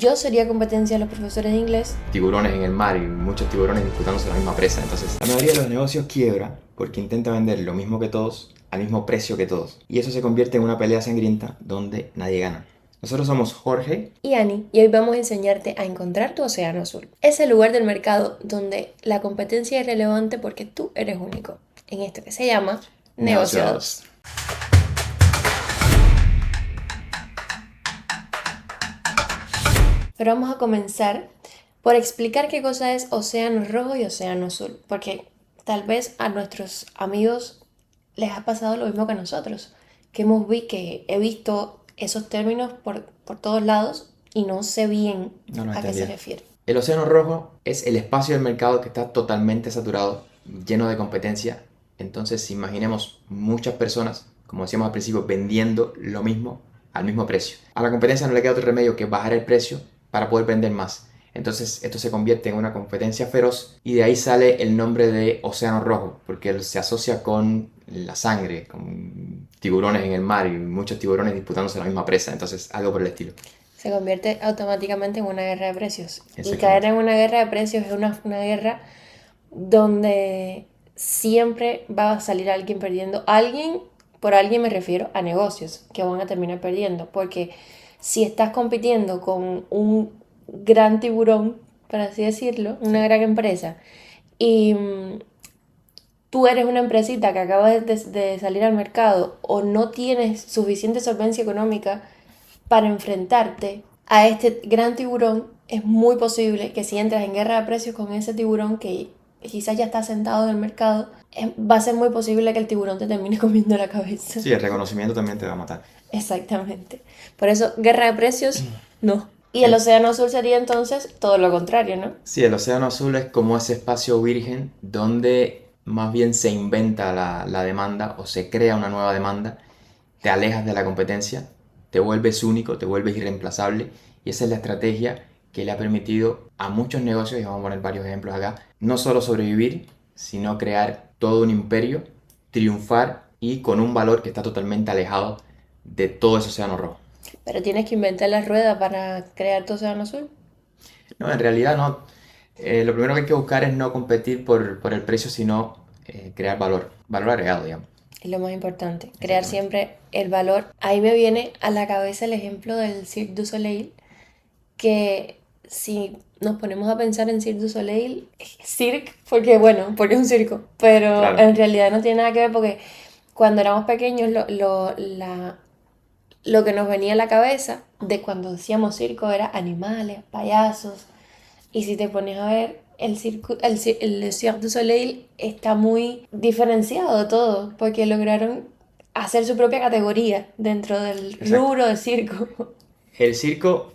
yo sería competencia de los profesores de inglés. Tiburones en el mar y muchos tiburones disputándose la misma presa. Entonces, la mayoría de los negocios quiebra porque intenta vender lo mismo que todos al mismo precio que todos. Y eso se convierte en una pelea sangrienta donde nadie gana. Nosotros somos Jorge Y Ani, y hoy vamos a enseñarte a encontrar tu océano azul. Ese lugar del mercado donde la competencia es relevante porque tú eres único. En esto que se llama Negociados. Pero vamos a comenzar por explicar qué cosa es océano rojo y océano azul, porque tal vez a nuestros amigos les ha pasado lo mismo que a nosotros, que he visto esos términos por todos lados y no sé bien a qué se refiere. El océano rojo es el espacio del mercado que está totalmente saturado, lleno de competencia. Entonces, imaginemos muchas personas, como decíamos al principio, vendiendo lo mismo al mismo precio. A la competencia no le queda otro remedio que bajar el precio para poder vender más. Entonces esto se convierte en una competencia feroz y de ahí sale el nombre de océano rojo, porque se asocia con la sangre, con tiburones en el mar y muchos tiburones disputándose la misma presa. Entonces algo por el estilo. Se convierte automáticamente en una guerra de precios. Y caer en una guerra de precios es una guerra donde siempre va a salir alguien perdiendo. Por alguien me refiero a negocios que van a terminar perdiendo. Porque si estás compitiendo con un gran tiburón, por así decirlo, una gran empresa, y tú eres una empresita que acaba de salir al mercado o no tienes suficiente solvencia económica para enfrentarte a este gran tiburón, es muy posible que si entras en guerra de precios con ese tiburón que quizás ya está sentado en el mercado, va a ser muy posible que el tiburón te termine comiendo la cabeza. Sí, el reconocimiento también te va a matar. Exactamente. Por eso, guerra de precios, no. Y el océano azul sería entonces todo lo contrario, ¿no? Sí, el océano azul es como ese espacio virgen donde más bien se inventa la demanda o se crea una nueva demanda, te alejas de la competencia, te vuelves único, te vuelves irreemplazable y esa es la estrategia que le ha permitido a muchos negocios, y vamos a poner varios ejemplos acá, no solo sobrevivir, sino crear todo un imperio, triunfar y con un valor que está totalmente alejado de todo ese océano rojo. Pero tienes que inventar la rueda para crear tu océano azul. No, en realidad no. Lo primero que hay que buscar es no competir por el precio, sino crear valor agregado, digamos. Es lo más importante, crear siempre el valor. Ahí me viene a la cabeza el ejemplo del Cirque du Soleil, que si nos ponemos a pensar en Cirque du Soleil, cirque, porque es un circo, pero Claro. en realidad no tiene nada que ver porque cuando éramos pequeños lo que nos venía a la cabeza de cuando decíamos circo era animales, payasos, y si te pones a ver, el Cirque du Soleil está muy diferenciado de todo, porque lograron hacer su propia categoría dentro del rubro de circo. El circo,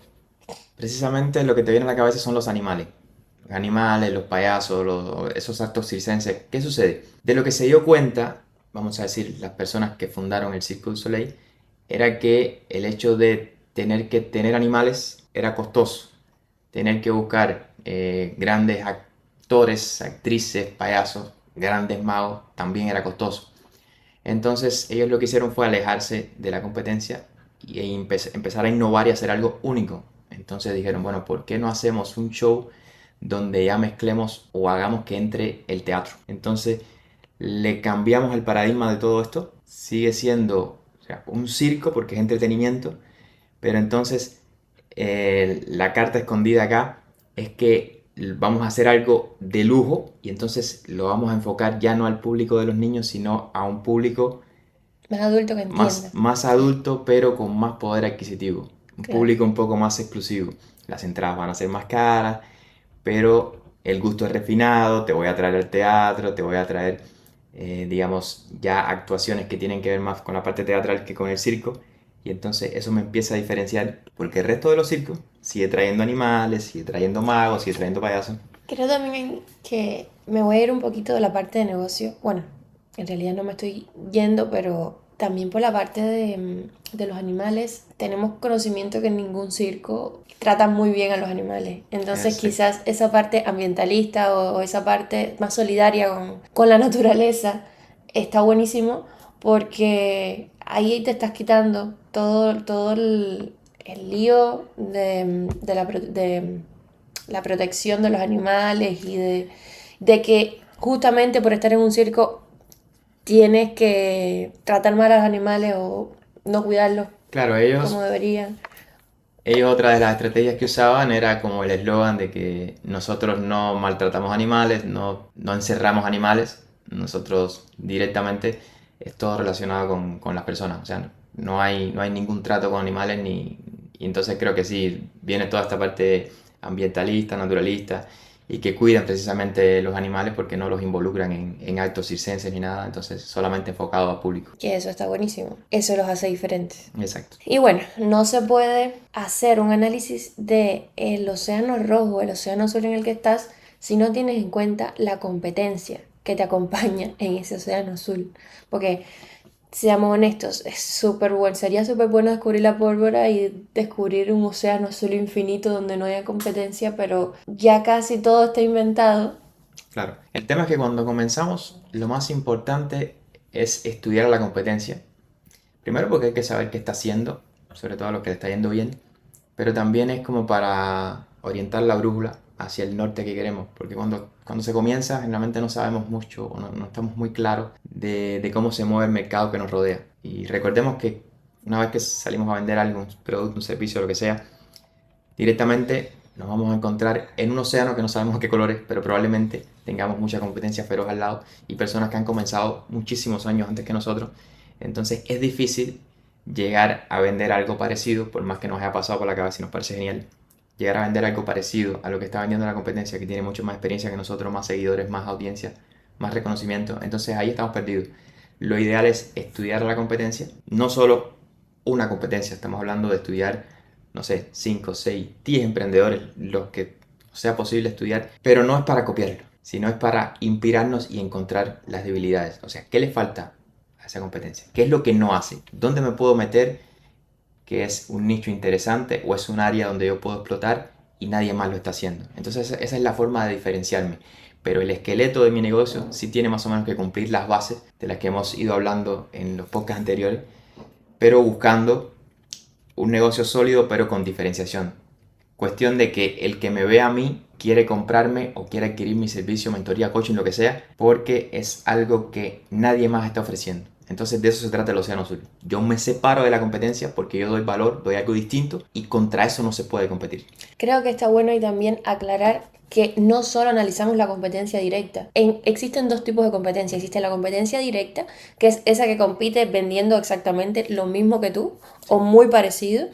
precisamente lo que te viene a la cabeza son los animales. Los animales, los payasos, esos actos circenses. ¿Qué sucede? De lo que se dio cuenta, vamos a decir, las personas que fundaron el Cirque du Soleil, era que el hecho de tener que tener animales era costoso. Tener que buscar grandes actores, actrices, payasos, grandes magos, también era costoso. Entonces ellos lo que hicieron fue alejarse de la competencia y empezar a innovar y hacer algo único. Entonces dijeron, bueno, ¿por qué no hacemos un show donde ya mezclemos o hagamos que entre el teatro? Entonces le cambiamos el paradigma de todo esto. Sigue siendo, o sea, un circo porque es entretenimiento, pero entonces la carta escondida acá es que vamos a hacer algo de lujo y entonces lo vamos a enfocar ya no al público de los niños, sino a un público Más adulto que entienda. más adulto, pero con más poder adquisitivo. Un Claro. público un poco más exclusivo. Las entradas van a ser más caras, pero el gusto es refinado, te voy a traer al teatro, te voy a traer, digamos, ya actuaciones que tienen que ver más con la parte teatral que con el circo. Y entonces eso me empieza a diferenciar, porque el resto de los circos sigue trayendo animales, sigue trayendo magos, sigue trayendo payasos. Creo también que me voy a ir un poquito de la parte de negocio. Bueno, en realidad no me estoy yendo, pero también por la parte de los animales. Tenemos conocimiento que en ningún circo tratan muy bien a los animales. Entonces Sí. quizás esa parte ambientalista o esa parte más solidaria con la naturaleza está buenísimo porque ahí te estás quitando todo el lío de la protección de los animales y de que justamente por estar en un circo tienes que tratar mal a los animales o no cuidarlos Claro, como deberían. ellos otra de las estrategias que usaban era como el eslogan de que nosotros no maltratamos animales, no encerramos animales, nosotros directamente es todo relacionado con las personas, o sea, no hay ningún trato con animales y entonces creo que sí, viene toda esta parte ambientalista, naturalista y que cuidan precisamente los animales porque no los involucran en actos circenses ni nada, entonces solamente enfocado a público. Que eso está buenísimo. Eso los hace diferentes. Exacto. Y bueno, no se puede hacer un análisis de el océano rojo, el océano azul en el que estás, si no tienes en cuenta la competencia que te acompaña en ese océano azul. Porque, seamos honestos, es súper bueno. Sería súper bueno descubrir la pólvora y descubrir un océano azul infinito donde no haya competencia, pero ya casi todo está inventado. Claro. El tema es que cuando comenzamos, lo más importante es estudiar la competencia. Primero porque hay que saber qué está haciendo, sobre todo a lo que le está yendo bien, pero también es como para orientar la brújula hacia el norte que queremos, porque cuando se comienza, generalmente no sabemos mucho o no estamos muy claros de cómo se mueve el mercado que nos rodea. Y recordemos que una vez que salimos a vender algo, un producto, un servicio, lo que sea, directamente nos vamos a encontrar en un océano que no sabemos qué colores, pero probablemente tengamos mucha competencia feroz al lado y personas que han comenzado muchísimos años antes que nosotros. Entonces es difícil llegar a vender algo parecido, por más que nos haya pasado por la cabeza y nos parece genial, llegar a vender algo parecido a lo que está vendiendo la competencia, que tiene mucho más experiencia que nosotros, más seguidores, más audiencia, más reconocimiento. Entonces ahí estamos perdidos. Lo ideal es estudiar la competencia, no solo una competencia, estamos hablando de estudiar, no sé, 5, 6, 10 emprendedores, los que sea posible estudiar, pero no es para copiarlo, sino es para inspirarnos y encontrar las debilidades. O sea, ¿qué le falta a esa competencia? ¿Qué es lo que no hace? ¿Dónde me puedo meter que es un nicho interesante o es un área donde yo puedo explotar y nadie más lo está haciendo? Entonces esa es la forma de diferenciarme. Pero el esqueleto de mi negocio sí tiene más o menos que cumplir las bases de las que hemos ido hablando en los podcasts anteriores, pero buscando un negocio sólido pero con diferenciación. Cuestión de que el que me ve a mí quiere comprarme o quiere adquirir mi servicio, mentoría, coaching, lo que sea, porque es algo que nadie más está ofreciendo. Entonces de eso se trata el océano azul. Yo me separo de la competencia porque yo doy valor, doy algo distinto y contra eso no se puede competir. Creo que está bueno y también aclarar que no solo analizamos la competencia directa. Existen dos tipos de competencia. Existe la competencia directa, que es esa que compite vendiendo exactamente lo mismo que tú o muy parecido.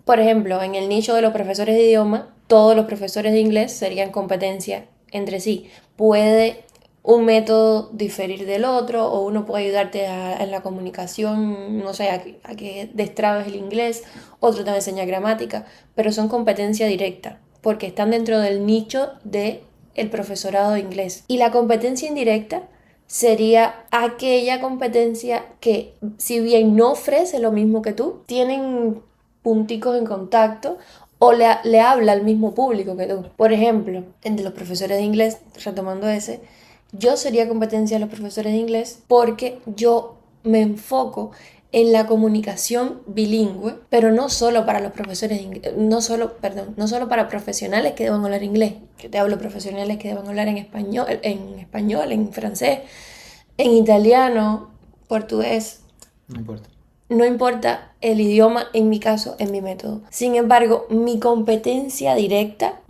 Por ejemplo, en el nicho de los profesores de idioma, todos los profesores de inglés serían competencia entre sí. Puede un método diferir del otro o uno puede ayudarte en la comunicación, no sé, a que destrabes el inglés, otro te enseña gramática, pero son competencia directa porque están dentro del nicho del profesorado de inglés. Y la competencia indirecta sería aquella competencia que, si bien no ofrece lo mismo que tú, tienen punticos en contacto o le habla al mismo público que tú. Por ejemplo, entre los profesores de inglés, retomando ese, yo sería competencia de los profesores de inglés porque yo me enfoco en la comunicación bilingüe, pero no solo para los profesores de inglés, no solo para profesionales que deban hablar inglés. Yo te hablo de profesionales que deban hablar en español, en francés, en italiano, portugués. No importa. No importa el idioma, en mi caso, en mi método. Sin embargo, mi competencia directa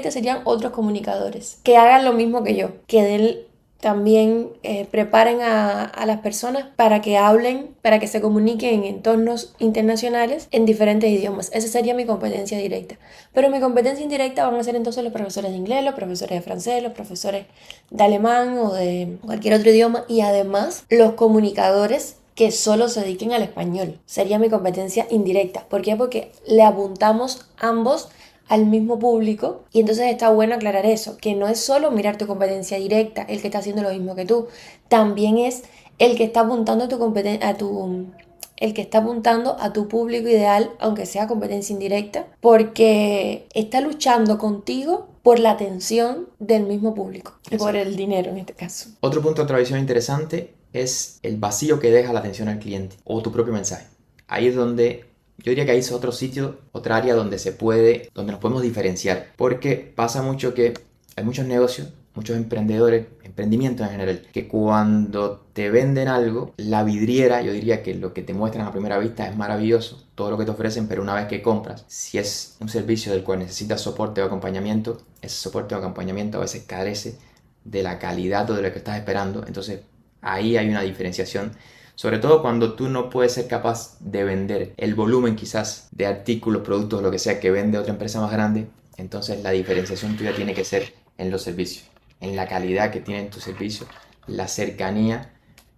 serían otros comunicadores que hagan lo mismo que yo, que también preparen a las personas para que hablen, para que se comuniquen en entornos internacionales en diferentes idiomas. Esa sería mi competencia directa. Pero mi competencia indirecta van a ser entonces los profesores de inglés, los profesores de francés, los profesores de alemán o de cualquier otro idioma y además los comunicadores que solo se dediquen al español. Sería mi competencia indirecta. ¿Por qué? Porque le apuntamos ambos al mismo público y entonces está bueno aclarar eso, que no es solo mirar tu competencia directa, el que está haciendo lo mismo que tú, también es el que está apuntando el que está apuntando a tu público ideal, aunque sea competencia indirecta, porque está luchando contigo por la atención del mismo público y por el dinero en este caso. Otro punto de otra visión interesante es el vacío que deja la atención al cliente o tu propio mensaje. Ahí es donde Yo diría que ahí es otro sitio, otra área donde nos podemos diferenciar. Porque pasa mucho que hay muchos negocios, muchos emprendedores, emprendimientos en general, que cuando te venden algo, la vidriera, yo diría que lo que te muestran a primera vista es maravilloso, todo lo que te ofrecen, pero una vez que compras, si es un servicio del cual necesitas soporte o acompañamiento, ese soporte o acompañamiento a veces carece de la calidad o de lo que estás esperando. Entonces ahí hay una diferenciación, sobre todo cuando tú no puedes ser capaz de vender el volumen quizás de artículos, productos, lo que sea que vende otra empresa más grande. Entonces la diferenciación tuya tiene que ser en los servicios, en la calidad que tienen tus servicios, la cercanía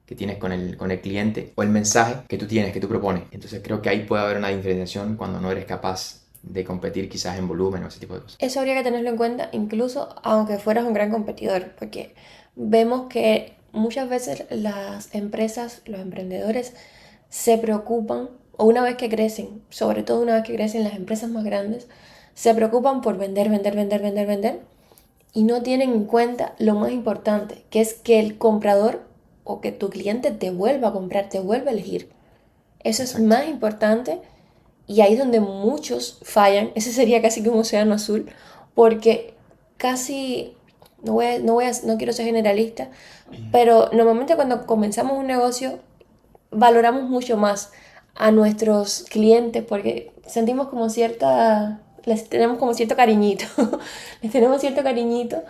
que tienes con el cliente o el mensaje que tú tienes, que tú propones. Entonces creo que ahí puede haber una diferenciación cuando no eres capaz de competir quizás en volumen o ese tipo de cosas. Eso habría que tenerlo en cuenta incluso aunque fueras un gran competidor, porque vemos que muchas veces las empresas, los emprendedores se preocupan, o una vez que crecen, sobre todo una vez que crecen las empresas más grandes, se preocupan por vender, vender, vender, vender, vender, y no tienen en cuenta lo más importante, que es que el comprador o que tu cliente te vuelva a comprar, te vuelva a elegir. Eso es Exacto. más importante y ahí es donde muchos fallan. Ese sería casi que un océano azul, porque casi, no quiero ser generalista, pero normalmente cuando comenzamos un negocio valoramos mucho más a nuestros clientes porque sentimos como les tenemos como cierto cariñito, les tenemos cierto cariñito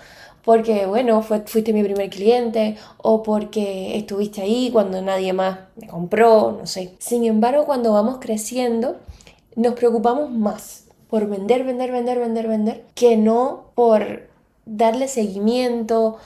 porque, bueno, fuiste mi primer cliente o porque estuviste ahí cuando nadie más me compró, no sé. Sin embargo, cuando vamos creciendo, nos preocupamos más por vender, vender, vender, vender, vender, que no por darle seguimiento,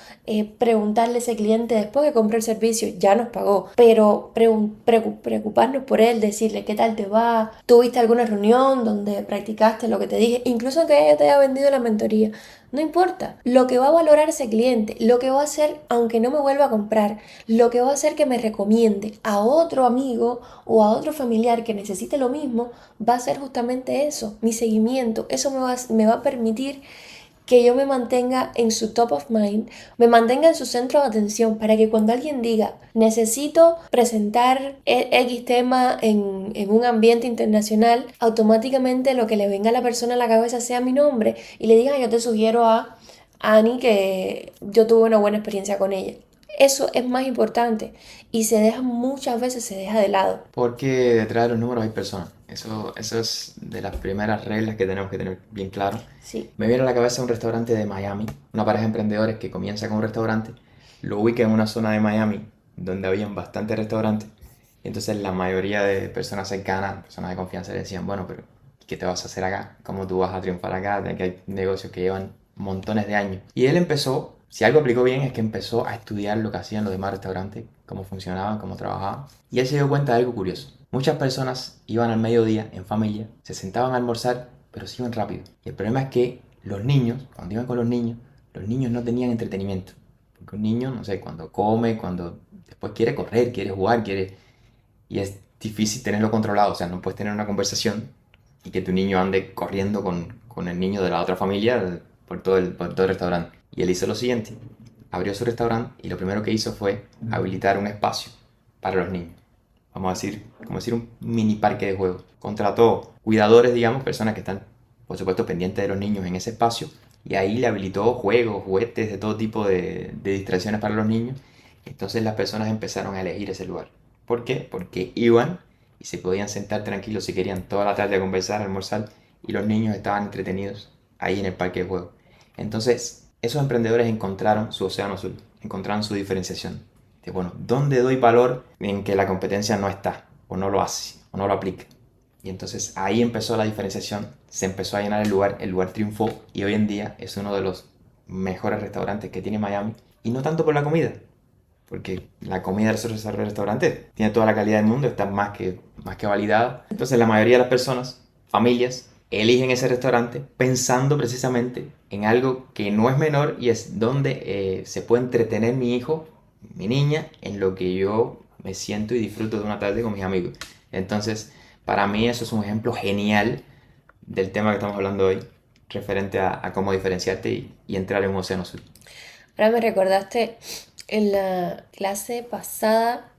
preguntarle a ese cliente después que compró el servicio, ya nos pagó, pero preocuparnos por él, decirle qué tal te va, tuviste alguna reunión donde practicaste lo que te dije, incluso que ella te haya vendido la mentoría, no importa, lo que va a valorar ese cliente, lo que va a hacer, aunque no me vuelva a comprar, lo que va a hacer que me recomiende a otro amigo o a otro familiar que necesite lo mismo, va a ser justamente eso, mi seguimiento, eso me va a permitir que yo me mantenga en su top of mind, me mantenga en su centro de atención para que cuando alguien diga necesito presentar X tema en un ambiente internacional, automáticamente lo que le venga a la persona a la cabeza sea mi nombre y le diga yo te sugiero a Annie que yo tuve una buena experiencia con ella. Eso es más importante y muchas veces se deja de lado. Porque detrás de los números hay personas. Eso es de las primeras reglas que tenemos que tener bien claro. Sí. Me viene a la cabeza un restaurante de Miami, una pareja de emprendedores que comienza con un restaurante, lo ubica en una zona de Miami donde habían bastantes restaurantes. Y entonces la mayoría de personas cercanas, personas de confianza, le decían, bueno, pero ¿qué te vas a hacer acá? ¿Cómo tú vas a triunfar acá? De que hay negocios que llevan montones de años. Y él empezó, si algo aplicó bien, es que empezó a estudiar lo que hacían los demás restaurantes, cómo funcionaban, cómo trabajaban. Y él se dio cuenta de algo curioso. Muchas personas iban al mediodía en familia, se sentaban a almorzar, pero se iban rápido. Y el problema es que los niños, cuando iban con los niños no tenían entretenimiento. Porque un niño, no sé, cuando come, cuando después quiere correr, quiere jugar, quiere... Y es difícil tenerlo controlado. O sea, no puedes tener una conversación y que tu niño ande corriendo con el niño de la otra familia por todo el restaurante. Y él hizo lo siguiente. Abrió su restaurante y lo primero que hizo fue habilitar un espacio para los niños. Vamos a decir, como decir un mini parque de juegos. Contrató cuidadores, digamos, personas que están, por supuesto, pendientes de los niños en ese espacio. Y ahí le habilitó juegos, juguetes de todo tipo de distracciones para los niños. Entonces las personas empezaron a elegir ese lugar. ¿Por qué? Porque iban y se podían sentar tranquilos si querían toda la tarde a conversar, a almorzar. Y los niños estaban entretenidos ahí en el parque de juegos. Entonces, esos emprendedores encontraron su océano azul, encontraron su diferenciación. De, bueno, ¿dónde doy valor en que la competencia no está, o no lo hace, o no lo aplica? Y entonces ahí empezó la diferenciación, se empezó a llenar el lugar triunfó y hoy en día es uno de los mejores restaurantes que tiene Miami. Y no tanto por la comida, porque la comida de esos restaurantes tiene toda la calidad del mundo, está más que validada. Entonces la mayoría de las personas, familias, eligen ese restaurante pensando precisamente en algo que no es menor y es donde se puede entretener mi hijo, mi niña, en lo que yo me siento y disfruto de una tarde con mis amigos. Entonces, para mí eso es un ejemplo genial del tema que estamos hablando hoy, referente a cómo diferenciarte y entrar en un océano azul. Ahora me recordaste en la clase pasada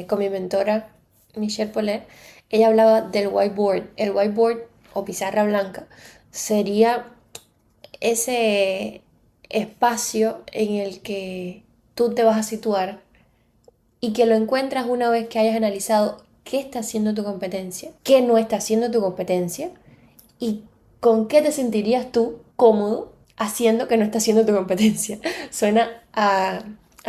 con mi mentora Michelle Polet, ella hablaba del whiteboard. El whiteboard o pizarra blanca sería ese espacio en el que tú te vas a situar y que lo encuentras una vez que hayas analizado qué está haciendo tu competencia, qué no está haciendo tu competencia y con qué te sentirías tú cómodo haciendo que no está haciendo tu competencia. Suena a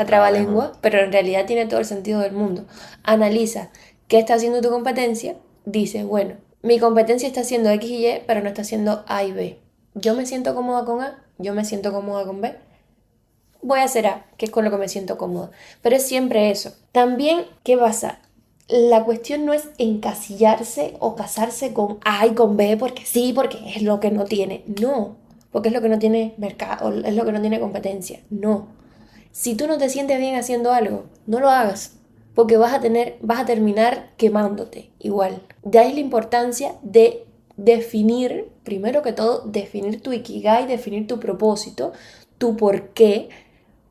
trabalengua, pero en realidad tiene todo el sentido del mundo. Analiza qué está haciendo tu competencia, dices, bueno, mi competencia está haciendo X y Y, pero no está haciendo A y B. Yo me siento cómoda con A, yo me siento cómoda con B. Voy a hacer A, que es con lo que me siento cómoda. Pero es siempre eso. También, ¿qué pasa? La cuestión no es encasillarse o casarse con A y con B porque sí, porque es lo que no tiene. No, porque es lo que no tiene mercado, es lo que no tiene competencia. No. Si tú no te sientes bien haciendo algo, no lo hagas, porque vas a terminar quemándote igual. De ahí la importancia de definir, primero que todo, definir tu ikigai, definir tu propósito, tu por qué,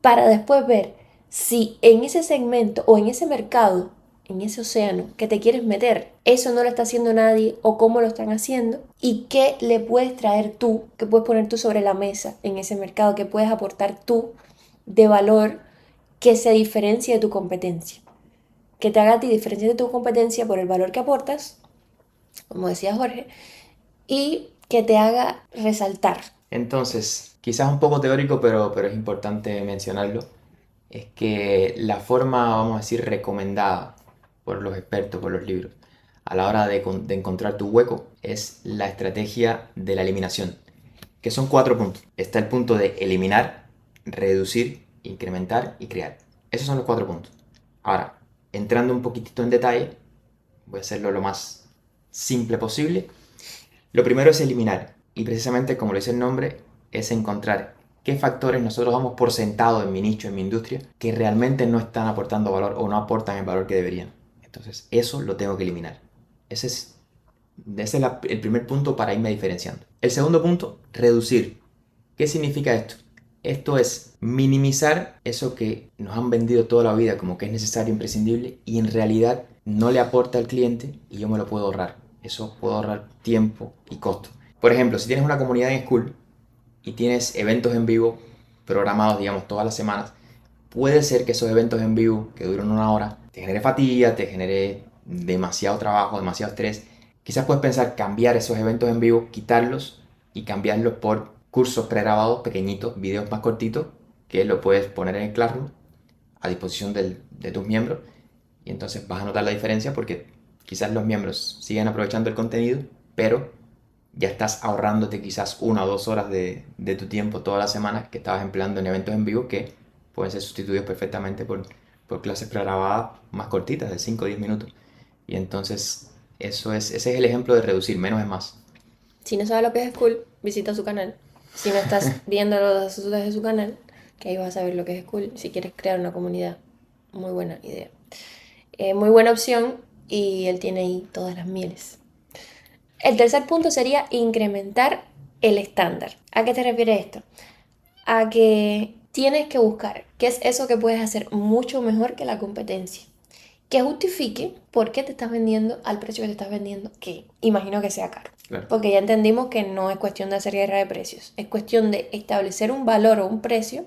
para después ver si en ese segmento o en ese mercado, en ese océano que te quieres meter, eso no lo está haciendo nadie o cómo lo están haciendo y qué le puedes traer tú, qué puedes poner tú sobre la mesa en ese mercado, qué puedes aportar tú de valor que se diferencie de tu competencia, que te haga a ti diferenciar de tu competencia por el valor que aportas, como decía Jorge, y que te haga resaltar. Entonces, quizás un poco teórico, pero es importante mencionarlo, es que la forma, vamos a decir, recomendada por los expertos, por los libros, a la hora de encontrar tu hueco, es la estrategia de la eliminación, que son 4 puntos. Está el punto de eliminar, reducir, incrementar y crear. Esos son los 4 puntos. Ahora, entrando un poquitito en detalle, voy a hacerlo lo más simple posible. Lo primero es eliminar, y precisamente como lo dice el nombre, es encontrar qué factores nosotros damos por sentado en mi nicho, en mi industria, que realmente no están aportando valor o no aportan el valor que deberían. Entonces, eso lo tengo que eliminar. Ese es el primer punto para irme diferenciando. El segundo punto, reducir. ¿Qué significa esto? Esto es minimizar eso que nos han vendido toda la vida como que es necesario, imprescindible, y en realidad no le aporta al cliente y yo me lo puedo ahorrar. Eso puedo ahorrar tiempo y costo. Por ejemplo, si tienes una comunidad en School y tienes eventos en vivo programados, digamos, todas las semanas, puede ser que esos eventos en vivo que duran 1 hora te genere fatiga, te genere demasiado trabajo, demasiado estrés. Quizás puedes pensar cambiar esos eventos en vivo, quitarlos y cambiarlos por cursos pregrabados pequeñitos, videos más cortitos, que lo puedes poner en el Classroom a disposición de tus miembros, y entonces vas a notar la diferencia porque quizás los miembros siguen aprovechando el contenido, pero ya estás ahorrándote quizás 1 o 2 horas de tu tiempo toda la semana que estabas empleando en eventos en vivo que pueden ser sustituidos perfectamente por clases pregrabadas más cortitas, de 5 o 10 minutos. Y entonces ese es el ejemplo de reducir, menos es más. Si no sabes lo que es School, visita su canal. Si no estás viéndolo desde su canal, que ahí vas a saber lo que es School. Si quieres crear una comunidad, muy buena idea. Muy buena opción y él tiene ahí todas las mieles. El tercer punto sería incrementar el estándar. ¿A qué te refiere esto? A que tienes que buscar qué es eso que puedes hacer mucho mejor que la competencia. Que justifique por qué te estás vendiendo al precio que te estás vendiendo, que imagino que sea caro. Claro. Porque ya entendimos que no es cuestión de hacer guerra de precios, es cuestión de establecer un valor o un precio,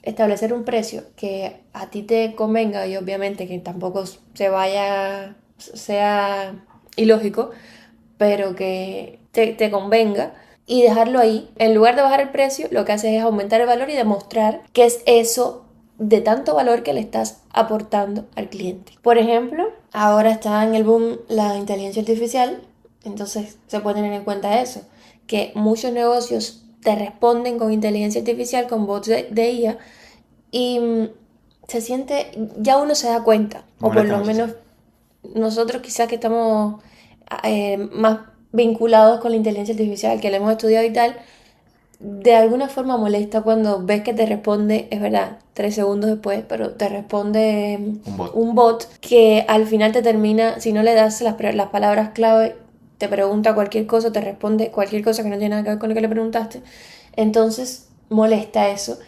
establecer un precio que a ti te convenga y obviamente que tampoco sea ilógico, pero que te convenga y dejarlo ahí. En lugar de bajar el precio, lo que haces es aumentar el valor y demostrar que es eso de tanto valor que le estás aportando al cliente. Por ejemplo, ahora está en el boom la inteligencia artificial, entonces se puede tener en cuenta eso, que muchos negocios te responden con inteligencia artificial, con bots de IA, y se siente, ya uno se da cuenta, o por lo menos nosotros quizás que estamos más vinculados con la inteligencia artificial, que la hemos estudiado y tal, de alguna forma molesta cuando ves que te responde, es verdad, 3 segundos después, pero te responde un bot que al final te termina, si no le das las palabras clave, te pregunta cualquier cosa, te responde cualquier cosa que no tiene nada que ver con lo que le preguntaste. Entonces molesta eso.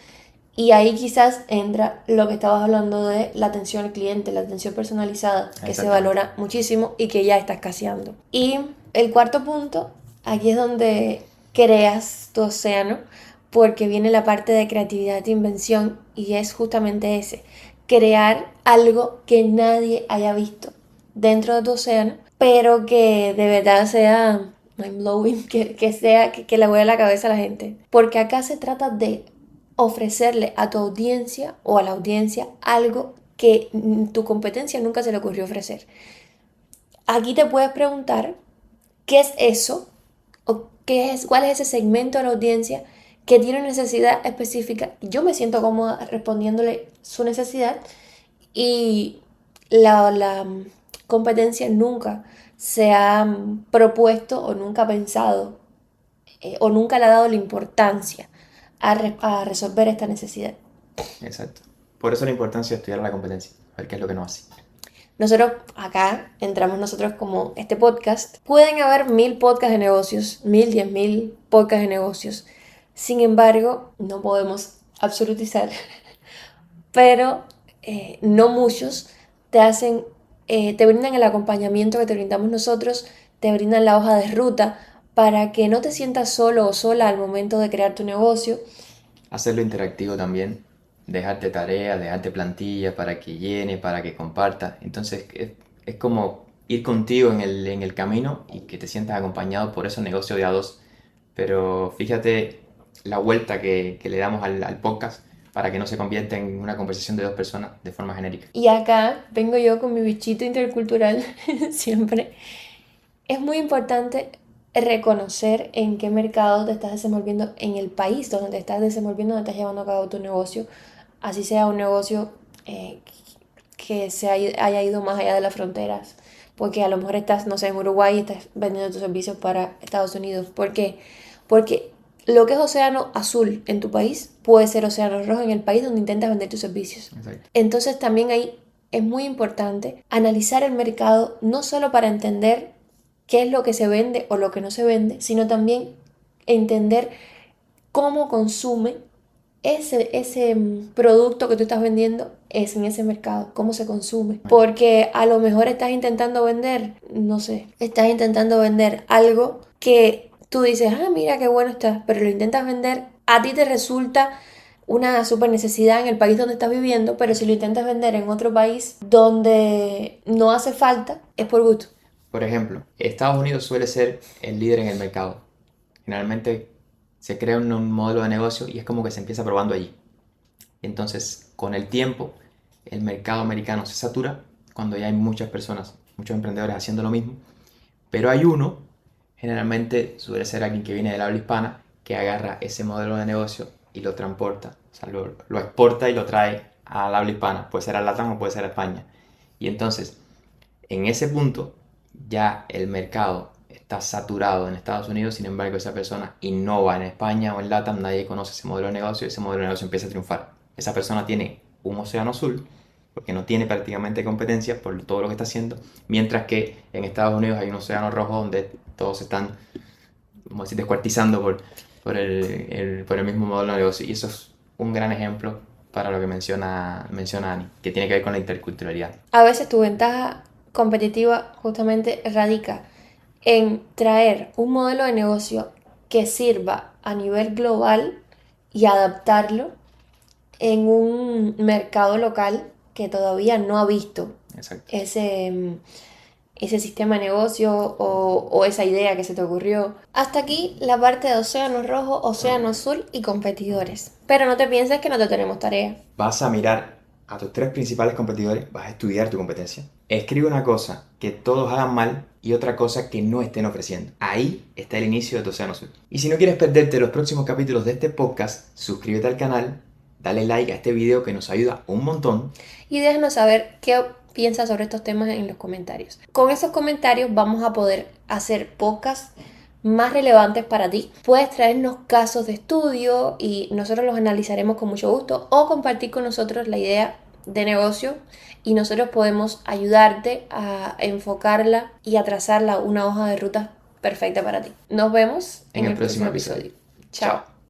Y ahí quizás entra lo que estabas hablando de la atención al cliente, la atención personalizada, que se valora muchísimo y que ya está escaseando. Y el cuarto punto, aquí es donde creas tu océano, porque viene la parte de creatividad e invención y es justamente ese, crear algo que nadie haya visto dentro de tu océano, pero que de verdad sea mind blowing, que le vuele la cabeza a la gente. Porque acá se trata de ofrecerle a tu audiencia o a la audiencia algo que tu competencia nunca se le ocurrió ofrecer. Aquí te puedes preguntar qué es eso o cuál es ese segmento de la audiencia que tiene una necesidad específica. Yo me siento cómoda respondiéndole su necesidad y la competencia nunca se ha propuesto o nunca ha pensado o nunca le ha dado la importancia a resolver esta necesidad. Exacto. Por eso la importancia de estudiar la competencia, a ver qué es lo que nos hace. Nosotros acá entramos nosotros como este podcast. Pueden haber 1000 podcasts de negocios, 1000, 10.000 podcasts de negocios. Sin embargo, no podemos absolutizar, pero no muchos te brindan el acompañamiento que te brindamos nosotros, te brindan la hoja de ruta para que no te sientas solo o sola al momento de crear tu negocio. Hacerlo interactivo también, dejarte tareas, dejarte plantillas para que llene, para que comparta. Entonces es como ir contigo en el camino y que te sientas acompañado por esos negocios de a dos. Pero fíjate la vuelta que le damos al podcast para que no se convierta en una conversación de dos personas de forma genérica. Y acá vengo yo con mi bichito intercultural siempre. Es muy importante reconocer en qué mercado te estás desenvolviendo, en el país donde te estás desenvolviendo, donde estás llevando a cabo tu negocio, así sea un negocio que haya ido más allá de las fronteras, porque a lo mejor estás, no sé, en Uruguay y estás vendiendo tus servicios para Estados Unidos. ¿Por qué? Porque lo que es océano azul en tu país puede ser océano rojo en el país donde intentas vender tus servicios. Exacto. Entonces también ahí es muy importante analizar el mercado, no solo para entender qué es lo que se vende o lo que no se vende, sino también entender cómo consume ese producto que tú estás vendiendo es en ese mercado, cómo se consume. Porque a lo mejor estás intentando vender, no sé, estás intentando vender algo que tú dices, ah, mira qué bueno está, pero lo intentas vender, a ti te resulta una super necesidad en el país donde estás viviendo, pero si lo intentas vender en otro país donde no hace falta, es por gusto. Por ejemplo, Estados Unidos suele ser el líder en el mercado. Generalmente se crea un modelo de negocio y es como que se empieza probando allí. Entonces, con el tiempo, el mercado americano se satura cuando ya hay muchas personas, muchos emprendedores haciendo lo mismo. Pero hay uno, generalmente suele ser alguien que viene del habla hispana, que agarra ese modelo de negocio y lo transporta, o sea, lo exporta y lo trae al habla hispana. Puede ser a Latam o puede ser a España. Y entonces, en ese punto, ya el mercado está saturado en Estados Unidos, sin embargo esa persona innova en España o en LATAM, nadie conoce ese modelo de negocio y ese modelo de negocio empieza a triunfar. Esa persona tiene un océano azul porque no tiene prácticamente competencia por todo lo que está haciendo, mientras que en Estados Unidos hay un océano rojo donde todos se están, como decir, descuartizando por el mismo modelo de negocio. Y eso es un gran ejemplo para lo que menciona Ani, que tiene que ver con la interculturalidad. A veces tu ventaja competitiva justamente radica en traer un modelo de negocio que sirva a nivel global y adaptarlo en un mercado local que todavía no ha visto ese sistema de negocio o esa idea que se te ocurrió. Hasta aquí la parte de océano rojo, océano azul y competidores. Pero no te pienses que no te tenemos tarea. Vas a mirar a tus 3 principales competidores, vas a estudiar tu competencia. Escribe una cosa que todos hagan mal y otra cosa que no estén ofreciendo. Ahí está el inicio de tu océano azul. Y si no quieres perderte los próximos capítulos de este podcast, suscríbete al canal, dale like a este video que nos ayuda un montón. Y déjanos saber qué piensas sobre estos temas en los comentarios. Con esos comentarios vamos a poder hacer podcasts más relevantes para ti. Puedes traernos casos de estudio y nosotros los analizaremos con mucho gusto o compartir con nosotros la idea de negocio y nosotros podemos ayudarte a enfocarla y a trazarla una hoja de ruta perfecta para ti. Nos vemos en el próximo episodio. Chao.